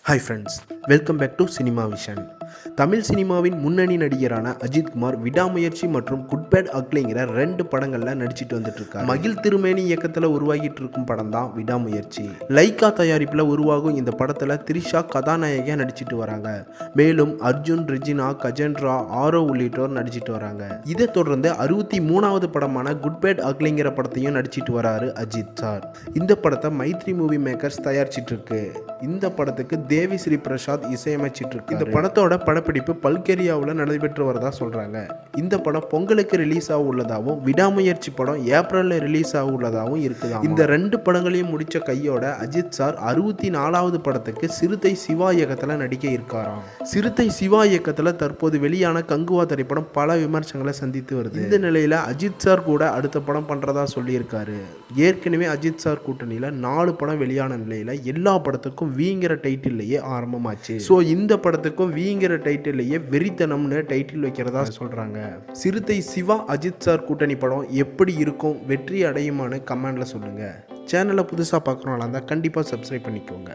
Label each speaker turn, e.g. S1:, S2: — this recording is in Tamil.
S1: Hi friends, welcome back to cinema vision. தமிழ் சினிமாவின் முன்னணி நடிகரான அஜித் குமார் விடாமுயற்சி மற்றும் குட் பேட் அக்லிங்கிற 2 படங்களில் நடிச்சிட்டு வந்துட்டு இருக்காரு. மகிழ் திருமேனி இயக்கத்தில் உருவாகிட்டு இருக்கும் படம் தான் விடாமுயற்சி. லைக்கா தயாரிப்பில் உருவாகும் இந்த படத்தில் த்ரிஷா கதாநாயகியாக நடிச்சிட்டு வராங்க. மேலும் அர்ஜுன், ரெஜினா, கஜென்ட்ரா, ஆரோ உள்ளிட்டோர் நடிச்சிட்டு வராங்க. இதை தொடர்ந்து 63வது படமான குட் பேட் அக்லிங்கிற படத்தையும் நடிச்சிட்டு வராரு அஜித் சார். இந்த படத்தை மைத்ரி மூவி மேக்கர்ஸ் தயாரிச்சிட்டு இருக்கு. இந்த படத்துக்கு தேவி ஸ்ரீ பிரசாத் இசையமைச்சிட்டு இருக்கு. இந்த படத்தோட படப்பிடிப்பு பல்கேரியாவில் நடைபெற்று வரதா சொல்றாங்க. இந்த படம் பொங்கலுக்கு ரிலீஸ் ஆக உள்ளதாகவும் விடாமுயற்சி படம் ஏப்ரல்ல ரிலீஸ் ஆக உள்ளதாகவும் இருக்குதாம். இந்த 2 படங்களையும் முடிச்ச கையோட அஜித் சார் 64வது படத்துக்கு சிறுத்தை சிவா இயக்கத்தில் நடிக்க இருக்காராம். சிறுத்தை சிவா இயக்கத்தில் தற்போது வெளியான கங்குவா திரைப்படம் பல விமர்சனங்களை சந்தித்து வருது. இந்த நிலையில அஜித் சார் கூட அடுத்த படம் பண்றதா சொல்லியிருக்காரு. ஏற்கனவே அஜித் சார் கூட்டணியில 4 படம் வெளியான நிலையில எல்லா படத்துக்கும் வீங்கிற டைட்டில்லையே ஆரம்பமாச்சு. ஸோ இந்த படத்துக்கும் வீங்கிற டைட்டில்லையே வெறித்தனம்னு டைட்டில் வைக்கிறதா சொல்றாங்க. சிறுத்தை சிவா அஜித் சார் கூட்டணி படம் எப்படி இருக்கும், வெற்றி அடையுமான்னு கமெண்ட்ல சொல்லுங்க. சேனலை புதுசாக பார்க்குறவங்களா இருந்தால் கண்டிப்பாக சப்ஸ்கிரைப் பண்ணிக்கோங்க.